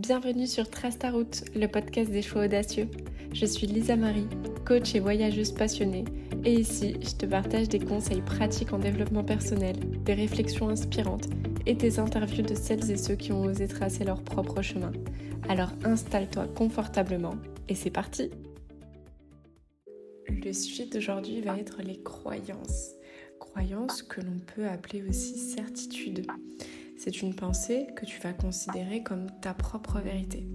Bienvenue sur Trace ta route, le podcast des choix audacieux. Je suis Lisa Marie, coach et voyageuse passionnée. Et ici, je te partage des conseils pratiques en développement personnel, des réflexions inspirantes et des interviews de celles et ceux qui ont osé tracer leur propre chemin. Alors installe-toi confortablement et c'est parti! Le sujet d'aujourd'hui va être les croyances. Croyances que l'on peut appeler aussi certitudes. C'est une pensée que tu vas considérer comme ta propre vérité.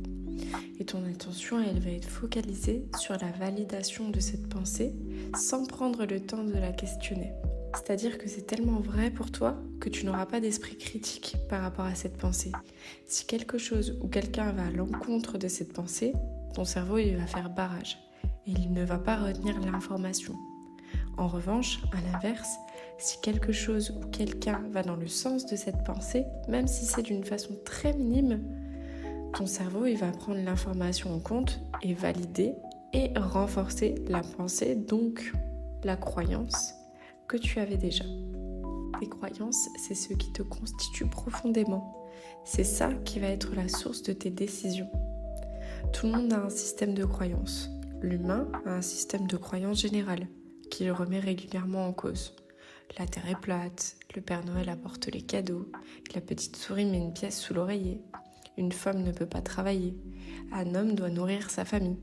Et ton attention, elle va être focalisée sur la validation de cette pensée sans prendre le temps de la questionner. C'est-à-dire que c'est tellement vrai pour toi que tu n'auras pas d'esprit critique par rapport à cette pensée. Si quelque chose ou quelqu'un va à l'encontre de cette pensée, ton cerveau il va faire barrage et il ne va pas retenir l'information. En revanche, à l'inverse, si quelque chose ou quelqu'un va dans le sens de cette pensée, même si c'est d'une façon très minime, ton cerveau il va prendre l'information en compte et valider et renforcer la pensée, donc la croyance que tu avais déjà. Tes croyances, c'est ce qui te constitue profondément. C'est ça qui va être la source de tes décisions. Tout le monde a un système de croyances. L'humain a un système de croyances général qui le remet régulièrement en cause. La terre est plate, le Père Noël apporte les cadeaux, la petite souris met une pièce sous l'oreiller, une femme ne peut pas travailler, un homme doit nourrir sa famille.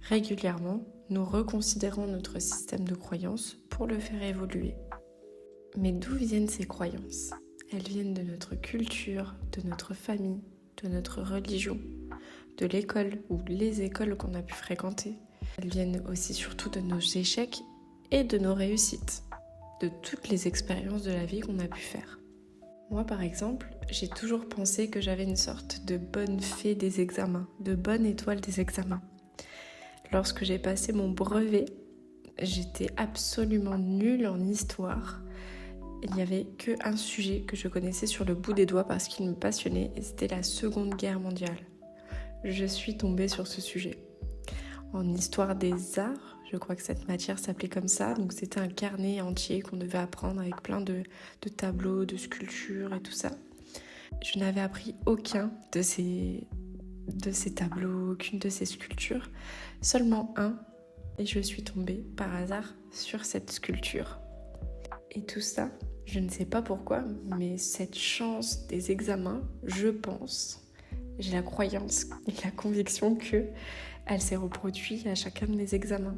Régulièrement, nous reconsidérons notre système de croyances pour le faire évoluer. Mais d'où viennent ces croyances ? Elles viennent de notre culture, de notre famille, de notre religion, de l'école ou les écoles qu'on a pu fréquenter. Elles viennent aussi surtout de nos échecs et de nos réussites, de toutes les expériences de la vie qu'on a pu faire. Moi par exemple, j'ai toujours pensé que j'avais une sorte de bonne fée des examens, de bonne étoile des examens. Lorsque j'ai passé mon brevet, j'étais absolument nulle en histoire. Il n'y avait qu'un sujet que je connaissais sur le bout des doigts parce qu'il me passionnait et c'était la Seconde Guerre mondiale. Je suis tombée sur ce sujet. En histoire des arts, je crois que cette matière s'appelait comme ça, donc c'était un carnet entier qu'on devait apprendre avec plein de tableaux, de sculptures et tout ça. Je n'avais appris aucun de ces tableaux, aucune de ces sculptures, seulement un, et je suis tombée par hasard sur cette sculpture. Et tout ça, je ne sais pas pourquoi, mais cette chance des examens, je pense, j'ai la croyance et la conviction que elle s'est reproduite à chacun de mes examens.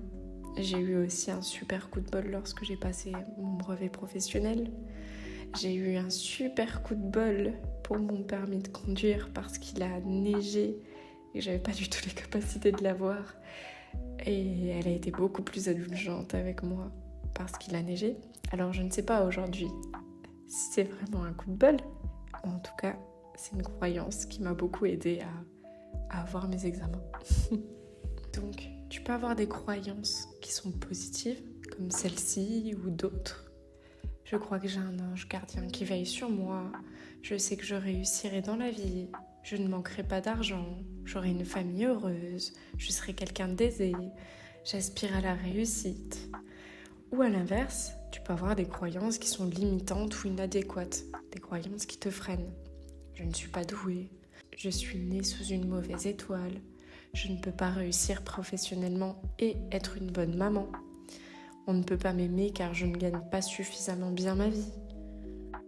J'ai eu aussi un super coup de bol lorsque j'ai passé mon brevet professionnel. J'ai eu un super coup de bol pour mon permis de conduire parce qu'il a neigé et j'avais pas du tout les capacités de l'avoir. Et elle a été beaucoup plus indulgente avec moi parce qu'il a neigé. Alors je ne sais pas aujourd'hui si c'est vraiment un coup de bol. En tout cas, c'est une croyance qui m'a beaucoup aidée à avoir mes examens. Donc, tu peux avoir des croyances qui sont positives, comme celle-ci ou d'autres. Je crois que j'ai un ange gardien qui veille sur moi. Je sais que je réussirai dans la vie. Je ne manquerai pas d'argent. J'aurai une famille heureuse. Je serai quelqu'un d'aisé. J'aspire à la réussite. Ou à l'inverse, tu peux avoir des croyances qui sont limitantes ou inadéquates. Des croyances qui te freinent. Je ne suis pas douée. Je suis née sous une mauvaise étoile. Je ne peux pas réussir professionnellement et être une bonne maman. On ne peut pas m'aimer car je ne gagne pas suffisamment bien ma vie.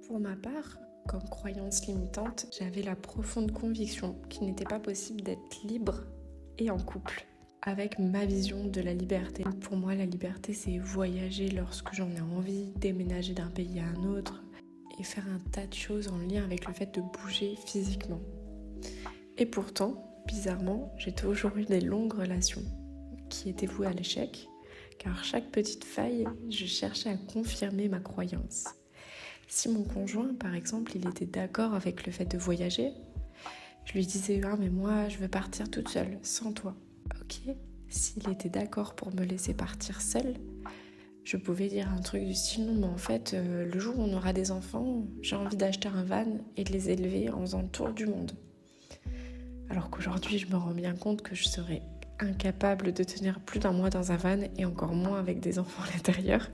Pour ma part, comme croyance limitante, j'avais la profonde conviction qu'il n'était pas possible d'être libre et en couple avec ma vision de la liberté. Pour moi, la liberté, c'est voyager lorsque j'en ai envie, déménager d'un pays à un autre et faire un tas de choses en lien avec le fait de bouger physiquement. Et pourtant, bizarrement, j'ai toujours eu des longues relations qui étaient vouées à l'échec, car chaque petite faille, je cherchais à confirmer ma croyance. Si mon conjoint, par exemple, il était d'accord avec le fait de voyager, je lui disais « Ah, mais moi, je veux partir toute seule, sans toi. » Ok, s'il était d'accord pour me laisser partir seule, je pouvais dire un truc du style « Non, mais en fait, le jour où on aura des enfants, j'ai envie d'acheter un van et de les élever en faisant le tour du monde. » Alors qu'aujourd'hui, je me rends bien compte que je serais incapable de tenir plus d'un mois dans un van et encore moins avec des enfants à l'intérieur.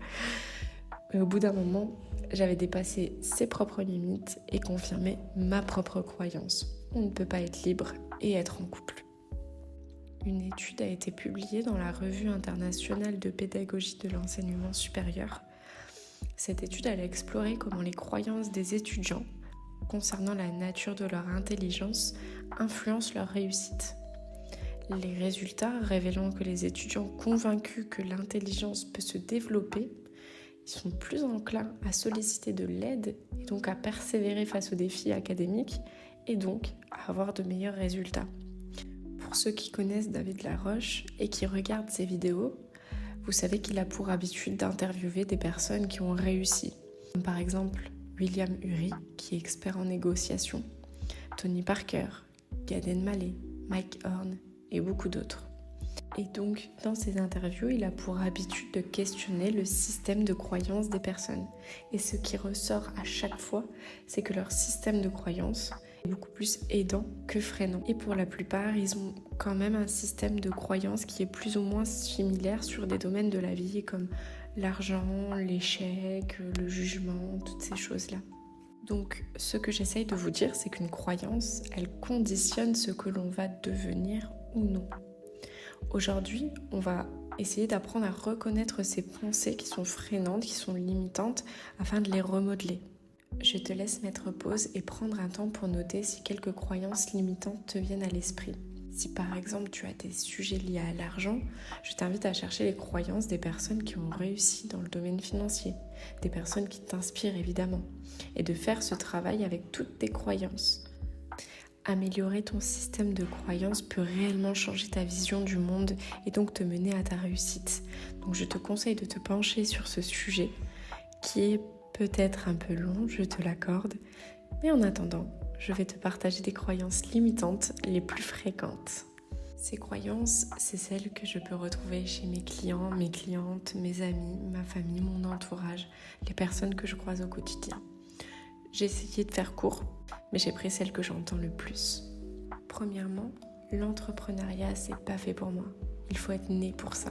Mais au bout d'un moment, j'avais dépassé ses propres limites et confirmé ma propre croyance. On ne peut pas être libre et être en couple. Une étude a été publiée dans la Revue internationale de pédagogie de l'enseignement supérieur. Cette étude a exploré comment les croyances des étudiants concernant la nature de leur intelligence influencent leur réussite. Les résultats révélant que les étudiants convaincus que l'intelligence peut se développer, ils sont plus enclins à solliciter de l'aide et donc à persévérer face aux défis académiques et donc à avoir de meilleurs résultats. Pour ceux qui connaissent David Laroche et qui regardent ses vidéos, vous savez qu'il a pour habitude d'interviewer des personnes qui ont réussi. Comme par exemple William Ury, qui est expert en négociation, Tony Parker, Gad Elmaleh, Mike Horn et beaucoup d'autres. Et donc, dans ces interviews, il a pour habitude de questionner le système de croyance des personnes. Et ce qui ressort à chaque fois, c'est que leur système de croyance est beaucoup plus aidant que freinant. Et pour la plupart, ils ont quand même un système de croyance qui est plus ou moins similaire sur des domaines de la vie comme l'argent, l'échec, le jugement, toutes ces choses-là. Donc, ce que j'essaye de vous dire, c'est qu'une croyance, elle conditionne ce que l'on va devenir ou non. Aujourd'hui, on va essayer d'apprendre à reconnaître ces pensées qui sont freinantes, qui sont limitantes, afin de les remodeler. Je te laisse mettre pause et prendre un temps pour noter si quelques croyances limitantes te viennent à l'esprit. Si par exemple tu as des sujets liés à l'argent, je t'invite à chercher les croyances des personnes qui ont réussi dans le domaine financier, des personnes qui t'inspirent évidemment, et de faire ce travail avec toutes tes croyances. Améliorer ton système de croyances peut réellement changer ta vision du monde et donc te mener à ta réussite. Donc je te conseille de te pencher sur ce sujet qui est peut-être un peu long, je te l'accorde, mais en attendant, je vais te partager des croyances limitantes les plus fréquentes. Ces croyances, c'est celles que je peux retrouver chez mes clients, mes clientes, mes amis, ma famille, mon entourage, les personnes que je croise au quotidien. J'ai essayé de faire court, mais j'ai pris celle que j'entends le plus. Premièrement, l'entrepreneuriat, c'est pas fait pour moi. Il faut être né pour ça.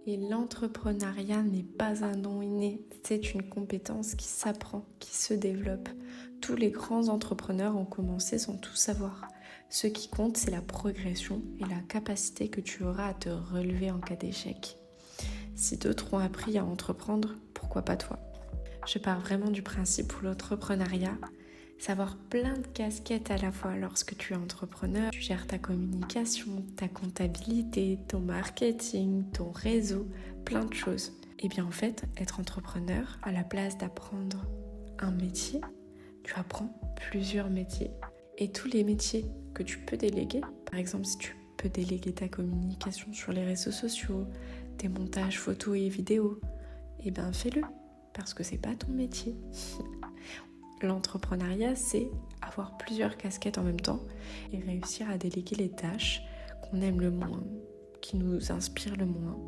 Et l'entrepreneuriat n'est pas un don inné, c'est une compétence qui s'apprend, qui se développe. Tous les grands entrepreneurs ont commencé sans tout savoir. Ce qui compte, c'est la progression et la capacité que tu auras à te relever en cas d'échec. Si d'autres ont appris à entreprendre, pourquoi pas toi ? Je pars vraiment du principe pour l'entrepreneuriat, savoir plein de casquettes à la fois lorsque tu es entrepreneur. Tu gères ta communication, ta comptabilité, ton marketing, ton réseau, plein de choses. Et bien en fait, être entrepreneur, à la place d'apprendre un métier, tu apprends plusieurs métiers. Et tous les métiers que tu peux déléguer, par exemple si tu peux déléguer ta communication sur les réseaux sociaux, tes montages photos et vidéos, et bien fais-le. Parce que c'est pas ton métier. L'entrepreneuriat, c'est avoir plusieurs casquettes en même temps et réussir à déléguer les tâches qu'on aime le moins, qui nous inspirent le moins,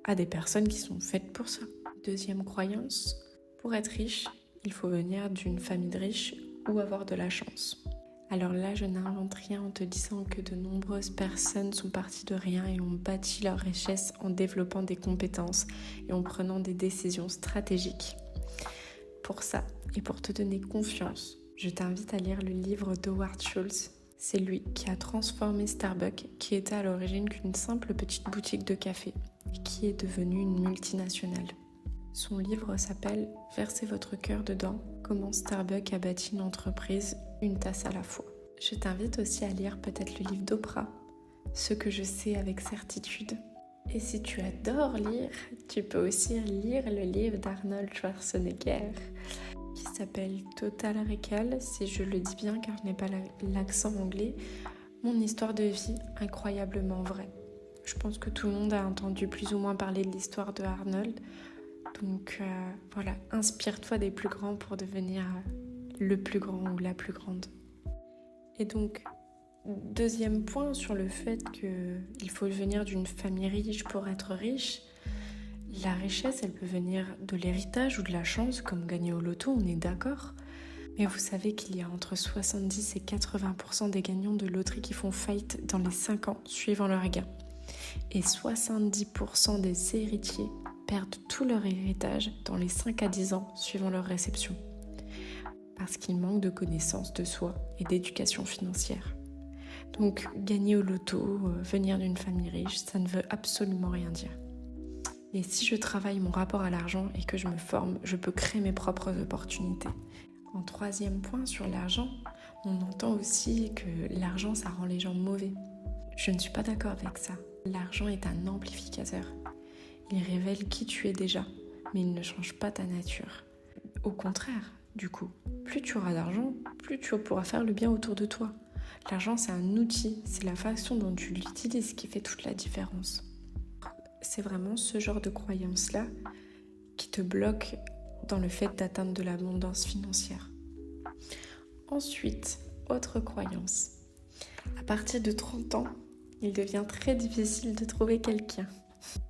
à des personnes qui sont faites pour ça. Deuxième croyance, pour être riche, il faut venir d'une famille de riches ou avoir de la chance. Alors là, je n'invente rien en te disant que de nombreuses personnes sont parties de rien et ont bâti leur richesse en développant des compétences et en prenant des décisions stratégiques. Pour ça, et pour te donner confiance, je t'invite à lire le livre d'Howard Schultz. C'est lui qui a transformé Starbucks, qui était à l'origine qu'une simple petite boutique de café, et qui est devenue une multinationale. Son livre s'appelle « Versez votre cœur dedans, comment Starbucks a bâti une entreprise, une tasse à la fois ». Je t'invite aussi à lire peut-être le livre d'Oprah, « Ce que je sais avec certitude ». Et si tu adores lire, tu peux aussi lire le livre d'Arnold Schwarzenegger qui s'appelle Total Recall, si je le dis bien car je n'ai pas l'accent anglais, mon histoire de vie incroyablement vraie. Je pense que tout le monde a entendu plus ou moins parler de l'histoire de Arnold. Donc voilà, inspire-toi des plus grands pour devenir le plus grand ou la plus grande. Et donc, deuxième point sur le fait qu'il faut venir d'une famille riche pour être riche. La richesse, elle peut venir de l'héritage ou de la chance, comme gagner au loto, on est d'accord. Mais vous savez qu'il y a entre 70 et 80% des gagnants de loterie qui font faillite dans les 5 ans suivant leur gain. Et 70% des héritiers perdent tout leur héritage dans les 5 à 10 ans suivant leur réception. Parce qu'ils manquent de connaissances de soi et d'éducation financière. Donc gagner au loto, venir d'une famille riche, ça ne veut absolument rien dire. Et si je travaille mon rapport à l'argent et que je me forme, je peux créer mes propres opportunités. En troisième point sur l'argent, on entend aussi que l'argent, ça rend les gens mauvais. Je ne suis pas d'accord avec ça. L'argent est un amplificateur. Il révèle qui tu es déjà, mais il ne change pas ta nature. Au contraire, du coup, plus tu auras d'argent, plus tu pourras faire le bien autour de toi. L'argent, c'est un outil, c'est la façon dont tu l'utilises qui fait toute la différence. C'est vraiment ce genre de croyance-là qui te bloque dans le fait d'atteindre de l'abondance financière. Ensuite, autre croyance. À partir de 30 ans, il devient très difficile de trouver quelqu'un.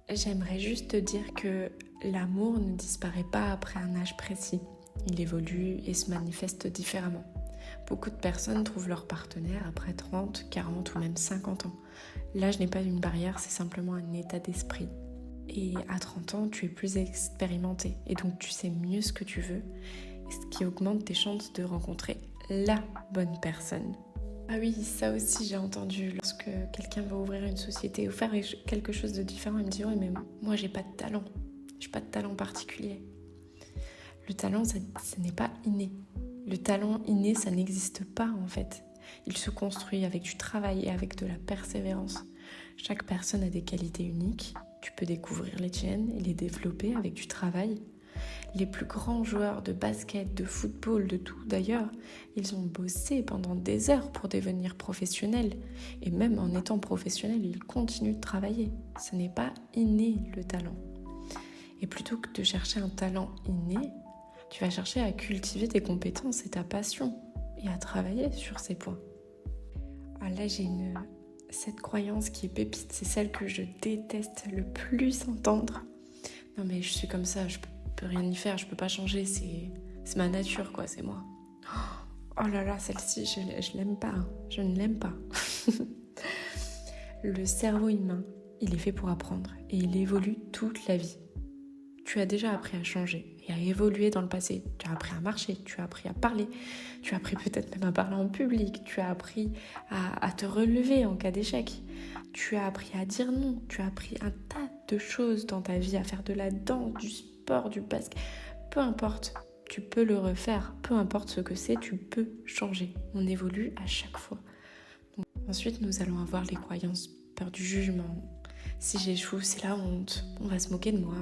J'aimerais juste te dire que l'amour ne disparaît pas après un âge précis. Il évolue et se manifeste différemment. Beaucoup de personnes trouvent leur partenaire après 30, 40 ou même 50 ans. L'âge n'est pas une barrière, c'est simplement un état d'esprit. Et à 30 ans, tu es plus expérimenté et donc tu sais mieux ce que tu veux, ce qui augmente tes chances de rencontrer la bonne personne. Ah oui, ça aussi j'ai entendu. Lorsque quelqu'un va ouvrir une société ou faire quelque chose de différent, il me dit « Oui, mais moi j'ai pas de talent. J'ai pas de talent particulier. » Le talent, ce n'est pas inné. Le talent inné, ça n'existe pas en fait. Il se construit avec du travail et avec de la persévérance. Chaque personne a des qualités uniques. Tu peux découvrir les tiennes et les développer avec du travail. Les plus grands joueurs de basket, de football, de tout d'ailleurs, ils ont bossé pendant des heures pour devenir professionnels. Et même en étant professionnels, ils continuent de travailler. Ce n'est pas inné le talent. Et plutôt que de chercher un talent inné, tu vas chercher à cultiver tes compétences et ta passion et à travailler sur ces points. Alors là, j'ai cette croyance qui est pépite, c'est celle que je déteste le plus entendre. Non mais je suis comme ça, je peux rien y faire, je peux pas changer, c'est ma nature quoi, c'est moi. Oh là là, celle-ci, je l'aime pas, je ne l'aime pas. Le cerveau humain, il est fait pour apprendre et il évolue toute la vie. Tu as déjà appris à changer et à évoluer dans le passé. Tu as appris à marcher, tu as appris à parler, tu as appris peut-être même à parler en public, tu as appris à te relever en cas d'échec. Tu as appris à dire non, tu as appris un tas de choses dans ta vie, à faire de la danse, du sport, du basket. Peu importe, tu peux le refaire. Peu importe ce que c'est, tu peux changer. On évolue à chaque fois. Donc, ensuite, nous allons avoir les croyances, peur du jugement. Si j'échoue, c'est la honte, on va se moquer de moi.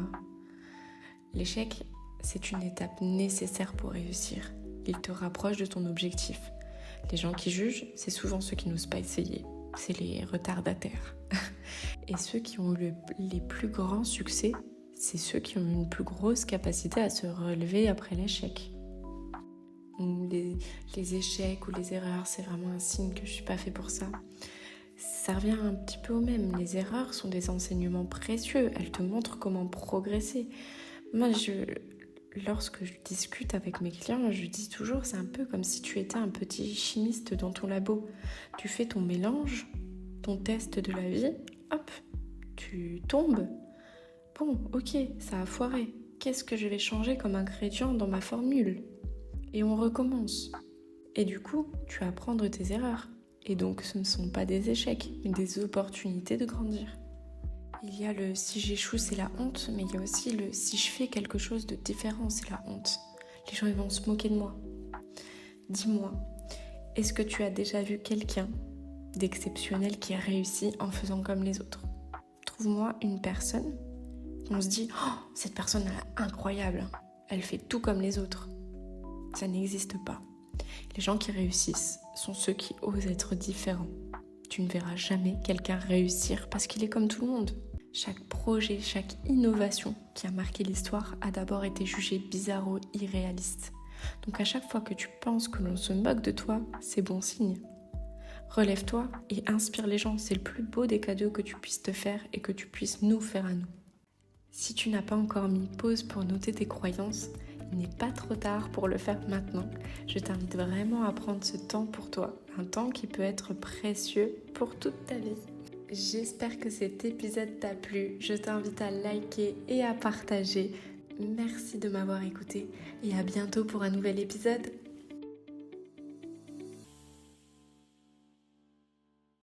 L'échec, c'est une étape nécessaire pour réussir. Il te rapproche de ton objectif. Les gens qui jugent, c'est souvent ceux qui n'osent pas essayer. C'est les retardataires. Et ceux qui ont eu les plus grands succès, c'est ceux qui ont une plus grosse capacité à se relever après l'échec. Les échecs ou les erreurs, c'est vraiment un signe que je ne suis pas fait pour ça. Ça revient un petit peu au même. Les erreurs sont des enseignements précieux. Elles te montrent comment progresser. Moi, lorsque je discute avec mes clients, je dis toujours, c'est un peu comme si tu étais un petit chimiste dans ton labo. Tu fais ton mélange, ton test de la vie, hop, tu tombes. Bon, ok, ça a foiré. Qu'est-ce que je vais changer comme ingrédient dans ma formule ? Et on recommence. Et du coup, tu vas apprendre tes erreurs. Et donc, ce ne sont pas des échecs, mais des opportunités de grandir. Il y a le si j'échoue, c'est la honte, mais il y a aussi le si je fais quelque chose de différent, c'est la honte. Les gens ils vont se moquer de moi. Dis-moi, est-ce que tu as déjà vu quelqu'un d'exceptionnel qui a réussi en faisant comme les autres ? Trouve-moi une personne, on se dit « Oh, cette personne elle est incroyable, elle fait tout comme les autres ». Ça n'existe pas. Les gens qui réussissent sont ceux qui osent être différents. Tu ne verras jamais quelqu'un réussir parce qu'il est comme tout le monde. Chaque projet, chaque innovation qui a marqué l'histoire a d'abord été jugée bizarre ou irréaliste. Donc à chaque fois que tu penses que l'on se moque de toi, c'est bon signe. Relève-toi et inspire les gens. C'est le plus beau des cadeaux que tu puisses te faire et que tu puisses nous faire à nous. Si tu n'as pas encore mis pause pour noter tes croyances, il n'est pas trop tard pour le faire maintenant. Je t'invite vraiment à prendre ce temps pour toi, un temps qui peut être précieux pour toute ta vie. J'espère que cet épisode t'a plu. Je t'invite à liker et à partager. Merci de m'avoir écouté et à bientôt pour un nouvel épisode.